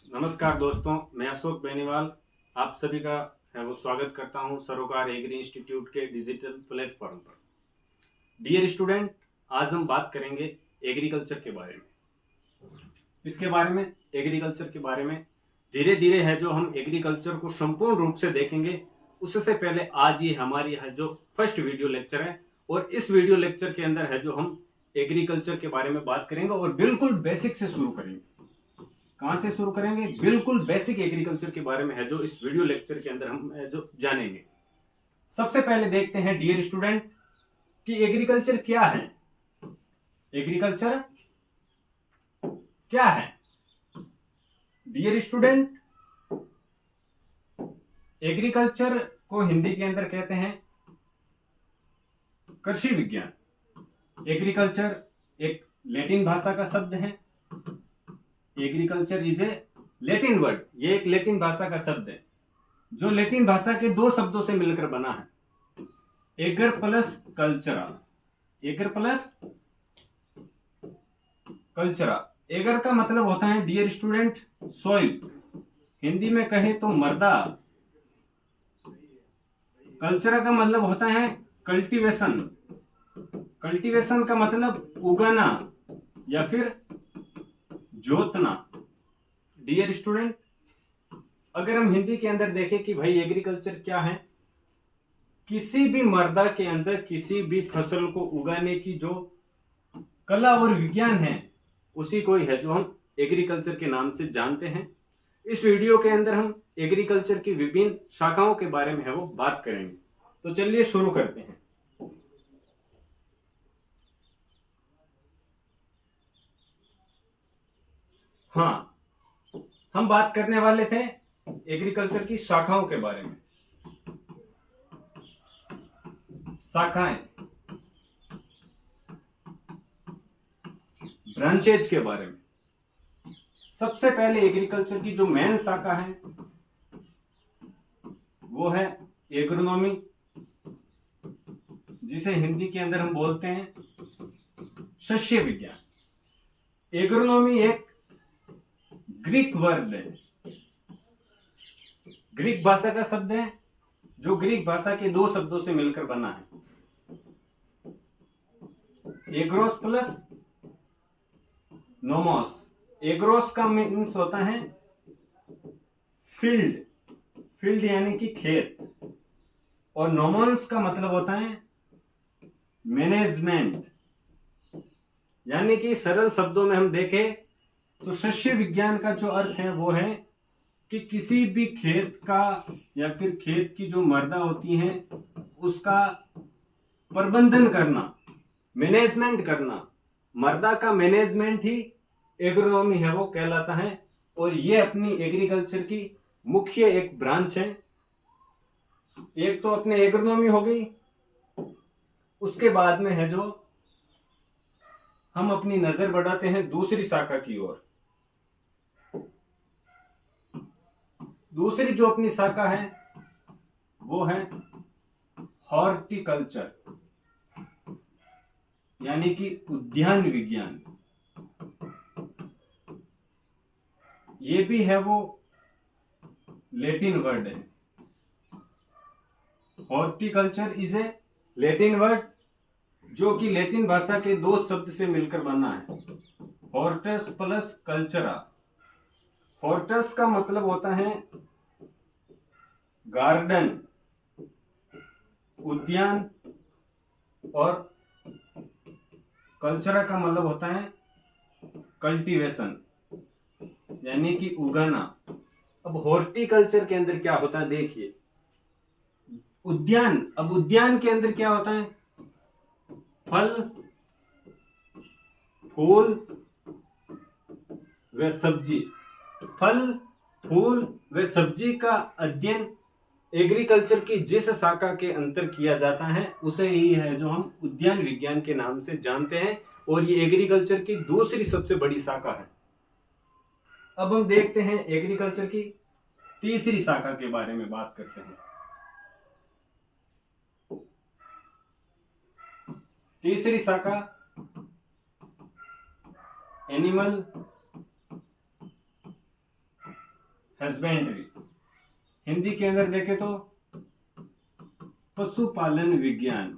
नमस्कार दोस्तों, मैं अशोक बेनीवाल आप सभी का है वो स्वागत करता हूं सरोकार एग्री इंस्टीट्यूट के डिजिटल प्लेटफॉर्म पर। डियर स्टूडेंट, आज हम बात करेंगे एग्रीकल्चर के बारे में। इसके बारे में एग्रीकल्चर के बारे में धीरे धीरे है जो हम एग्रीकल्चर को संपूर्ण रूप से देखेंगे। उससे पहले आज ये हमारी है जो फर्स्ट वीडियो लेक्चर है और इस वीडियो लेक्चर के अंदर है जो हम एग्रीकल्चर के बारे में बात करेंगे और बिल्कुल बेसिक से शुरू करेंगे। कहां से शुरू करेंगे? बिल्कुल बेसिक एग्रीकल्चर के बारे में है जो इस वीडियो लेक्चर के अंदर हम जो जानेंगे। सबसे पहले देखते हैं डियर स्टूडेंट कि एग्रीकल्चर क्या है। एग्रीकल्चर क्या है डियर स्टूडेंट? एग्रीकल्चर को हिंदी के अंदर कहते हैं कृषि विज्ञान। एग्रीकल्चर एक लैटिन भाषा का शब्द है। Agriculture is a Latin word, ये एक लैटिन भाषा का शब्द है जो लैटिन भाषा के दो शब्दों से मिलकर बना है, एगर प्लस कल्चरा। एगर प्लस कल्चरा। एगर का मतलब होता है डियर स्टूडेंट सॉइल, हिंदी में कहे तो मृदा। कल्चरा का मतलब होता है कल्टीवेशन। कल्टीवेशन का मतलब उगाना या फिर जोतना। डियर स्टूडेंट, अगर हम हिंदी के अंदर देखें कि भाई एग्रीकल्चर क्या है, किसी भी मृदा के अंदर किसी भी फसल को उगाने की जो कला और विज्ञान है उसी को ही है जो हम एग्रीकल्चर के नाम से जानते हैं। इस वीडियो के अंदर हम एग्रीकल्चर की विभिन्न शाखाओं के बारे में है वो बात करेंगे। तो चलिए शुरू करते हैं। हाँ, हम बात करने वाले थे एग्रीकल्चर की शाखाओं के बारे में। शाखाएं, ब्रांचेज के बारे में। सबसे पहले एग्रीकल्चर की जो मेन शाखा है वो है एग्रोनॉमी, जिसे हिंदी के अंदर हम बोलते हैं शस्य विज्ञान। एग्रोनॉमी एक ग्रीक वर्ड है, ग्रीक भाषा का शब्द है जो ग्रीक भाषा के दो शब्दों से मिलकर बना है, एग्रोस प्लस नोमोस। एग्रोस का मीन्स होता है फील्ड, फील्ड यानी कि खेत, और नोमोस का मतलब होता है मैनेजमेंट। यानी कि सरल शब्दों में हम देखें तो शस्य विज्ञान का जो अर्थ है वो है कि किसी भी खेत का या फिर खेत की जो मृदा होती है उसका प्रबंधन करना, मैनेजमेंट करना। मृदा का मैनेजमेंट ही एग्रोनॉमी है वो कहलाता है। और ये अपनी एग्रीकल्चर की मुख्य एक ब्रांच है। एक तो अपने एग्रोनॉमी हो गई, उसके बाद में है जो हम अपनी नजर बढ़ाते हैं दूसरी शाखा की ओर। दूसरी जो अपनी शाखा है वो है हॉर्टिकल्चर, यानी कि उद्यान विज्ञान। ये भी है वो लैटिन वर्ड है। Horticulture is a Latin word जो कि लैटिन भाषा के दो शब्द से मिलकर बना है, हॉर्टस प्लस कल्चरा। हॉर्टस का मतलब होता है गार्डन, उद्यान, और कल्चरा का मतलब होता है कल्टीवेशन, यानी कि उगाना। अब हॉर्टिकल्चर के अंदर क्या होता है देखिए, उद्यान। अब उद्यान के अंदर क्या होता है? फल, फूल व सब्जी। फल, फूल व सब्जी का अध्ययन एग्रीकल्चर की जिस शाखा के अंतर किया जाता है उसे ही है जो हम उद्यान विज्ञान के नाम से जानते हैं, और ये एग्रीकल्चर की दूसरी सबसे बड़ी शाखा है। अब हम देखते हैं एग्रीकल्चर की तीसरी शाखा के बारे में बात करते हैं। तीसरी शाखा एनिमल हस्बेंड्री। हिंदी के अंदर देखें तो पशुपालन विज्ञान।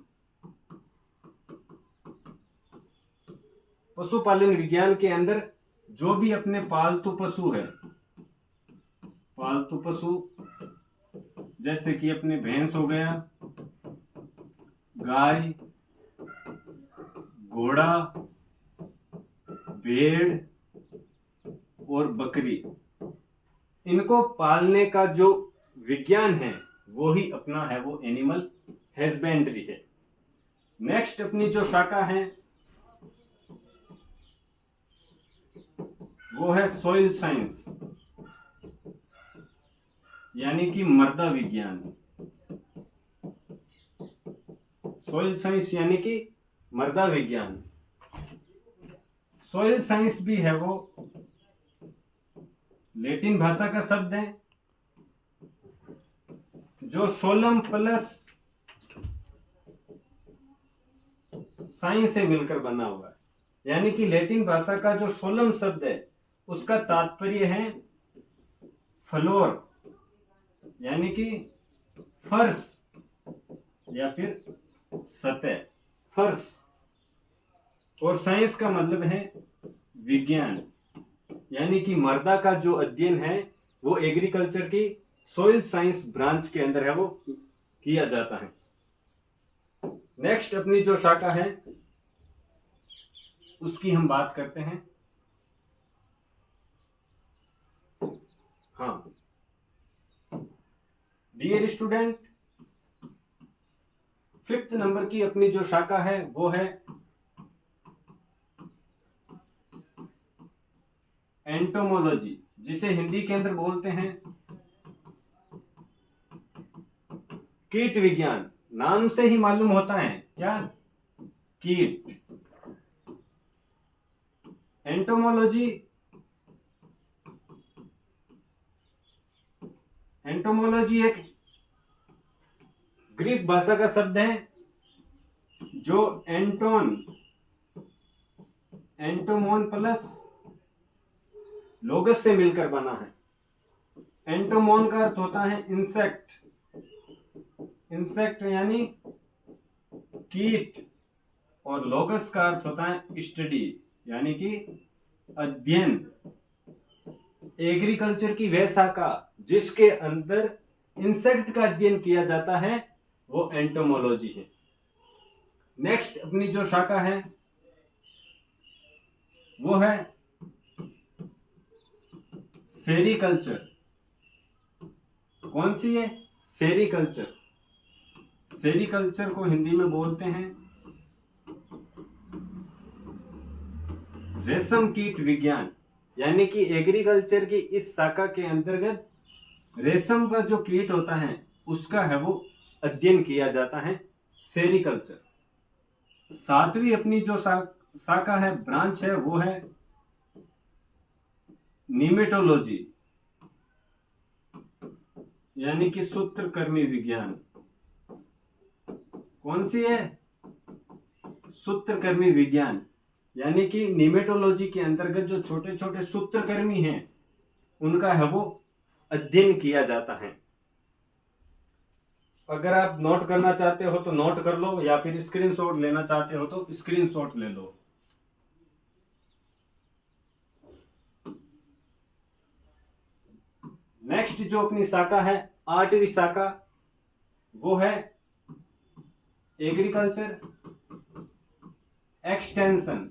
पशुपालन विज्ञान के अंदर जो भी अपने पालतू पशु है, पालतू पशु जैसे कि अपने भैंस हो गया, गाय, घोड़ा, भेड़ और बकरी, इनको पालने का जो विज्ञान है वो ही अपना है वो एनिमल हस्बेंड्री है। नेक्स्ट अपनी जो शाखा है वो है सॉइल साइंस, यानी कि मृदा विज्ञान। सॉइल साइंस यानी कि मृदा विज्ञान। सॉइल साइंस भी है वो लैटिन भाषा का शब्द है जो सोलम प्लस साइंस से मिलकर बना हुआ है। यानी कि लैटिन भाषा का जो सोलम शब्द है उसका तात्पर्य है फ्लोर, यानी कि फर्श या फिर सतह, फर्श। और साइंस का मतलब है विज्ञान, यानी कि मृदा का जो अध्ययन है वो एग्रीकल्चर की सॉइल साइंस ब्रांच के अंदर है वो किया जाता है। नेक्स्ट अपनी जो शाखा है उसकी हम बात करते हैं। हाँ डियर स्टूडेंट, 5th नंबर की अपनी जो शाखा है वो है एंटोमोलॉजी, जिसे हिंदी के अंदर बोलते हैं कीट विज्ञान। नाम से ही मालूम होता है क्या, कीट। एंटोमोलॉजी, एंटोमोलॉजी एक ग्रीक भाषा का शब्द है जो एंटोमोन प्लस लोगस से मिलकर बना है। एंटोमोन का अर्थ होता है इंसेक्ट, इंसेक्ट यानी कीट, और लोगस का अर्थ होता है स्टडी, यानी कि अध्ययन। एग्रीकल्चर की वह शाखा जिसके अंदर इंसेक्ट का अध्ययन किया जाता है वो एंटोमोलॉजी है। नेक्स्ट अपनी जो शाखा है वो है सेरीकल्चर। कौन सी है, सेरीकल्चर। सेरीकल्चर को हिंदी में बोलते हैं रेशम कीट विज्ञान, यानी कि एग्रीकल्चर की इस शाखा के अंतर्गत रेशम का जो कीट होता है उसका है वो अध्ययन किया जाता है, सेरीकल्चर। 7वीं अपनी जो शाखा है, ब्रांच है, वो है निमेटोलॉजी, यानी कि सूत्रकृमि विज्ञान। कौन सी है, सूत्रकृमि विज्ञान, यानी कि निमेटोलॉजी के अंतर्गत जो छोटे छोटे सूत्रकृमि हैं उनका है वो अध्ययन किया जाता है। अगर आप नोट करना चाहते हो तो नोट कर लो, या फिर स्क्रीनशॉट लेना चाहते हो तो स्क्रीनशॉट ले लो। नेक्स्ट जो अपनी शाखा है, 8वीं शाखा, वो है एग्रीकल्चर एक्सटेंशन,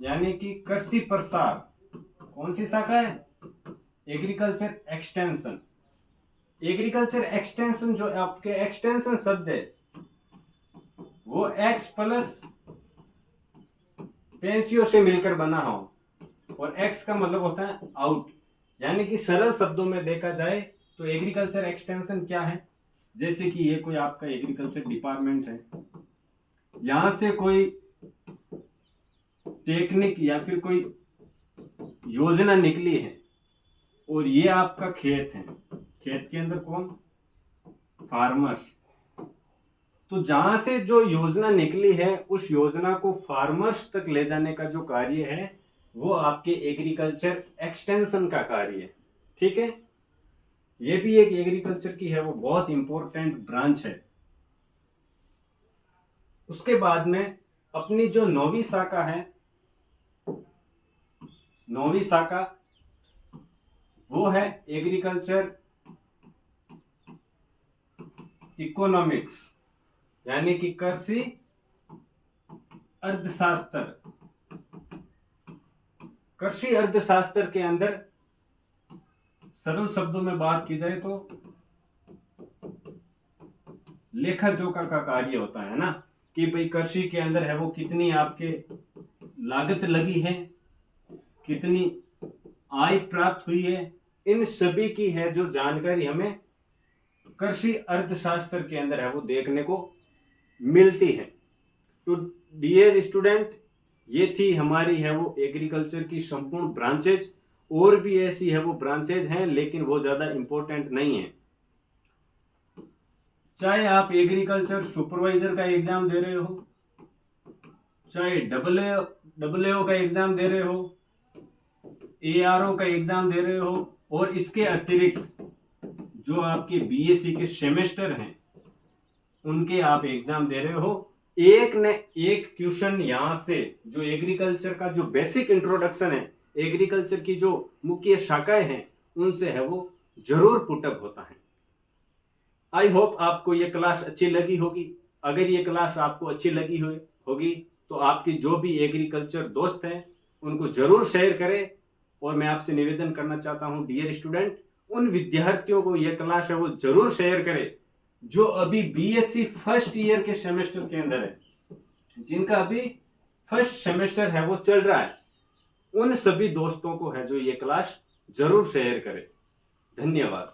यानी कि कृषि प्रसार। कौन सी शाखा है, एग्रीकल्चर एक्सटेंशन। एग्रीकल्चर एक्सटेंशन जो आपके एक्सटेंशन शब्द है वो एक्स प्लस टेंसियो से मिलकर बना हो, और एक्स का मतलब होता है आउट। यानी कि सरल शब्दों में देखा जाए तो एग्रीकल्चर एक्सटेंशन क्या है, जैसे कि ये कोई आपका एग्रीकल्चर डिपार्टमेंट है, यहां से कोई टेक्निक या फिर कोई योजना निकली है और ये आपका खेत है, खेत के अंदर कौन, फार्मर्स। तो जहां से जो योजना निकली है उस योजना को फार्मर्स तक ले जाने का जो कार्य है वो आपके एग्रीकल्चर एक्सटेंशन का कार्य है। ठीक है, ये भी एक एग्रीकल्चर की है वो बहुत इंपॉर्टेंट ब्रांच है। उसके बाद में अपनी जो 9वीं शाखा है, 9वीं शाखा वो है एग्रीकल्चर इकोनॉमिक्स, यानी कि कृषि अर्थशास्त्र। कृषि अर्थशास्त्र के अंदर सरल शब्दों में बात की जाए तो लेखा जोखा का कार्य होता है ना, कि भाई कृषि के अंदर है वो कितनी आपके लागत लगी है, कितनी आय प्राप्त हुई है, इन सभी की है जो जानकारी हमें कृषि अर्थशास्त्र के अंदर है वो देखने को मिलती है। तो डियर स्टूडेंट, ये थी हमारी है वो एग्रीकल्चर की संपूर्ण ब्रांचेज। और भी ऐसी है वो ब्रांचेज हैं, लेकिन वो ज्यादा इंपॉर्टेंट नहीं है। चाहे आप एग्रीकल्चर सुपरवाइजर का एग्जाम दे रहे हो, चाहे डब्ल्यू का एग्जाम दे रहे हो, ARO का एग्जाम दे रहे हो, और इसके अतिरिक्त जो आपके बीएससी के सेमेस्टर हैं उनके आप एग्जाम दे रहे हो, एक न एक क्वेश्चन यहां से जो एग्रीकल्चर का जो बेसिक इंट्रोडक्शन है, एग्रीकल्चर की जो मुख्य शाखाएं हैं, उनसे है वो जरूर पुटअप होता है। आई होप आपको ये क्लास अच्छी लगी होगी। अगर ये क्लास आपको अच्छी लगी होगी तो आपकी जो भी एग्रीकल्चर दोस्त हैं उनको जरूर शेयर करें। और मैं आपसे निवेदन करना चाहता हूं डियर स्टूडेंट, उन विद्यार्थियों को यह क्लास है वो जरूर शेयर करें जो अभी बीएससी फर्स्ट ईयर के सेमेस्टर के अंदर है, जिनका अभी फर्स्ट सेमेस्टर है वो चल रहा है। उन सभी दोस्तों को है जो ये क्लास जरूर शेयर करें। धन्यवाद।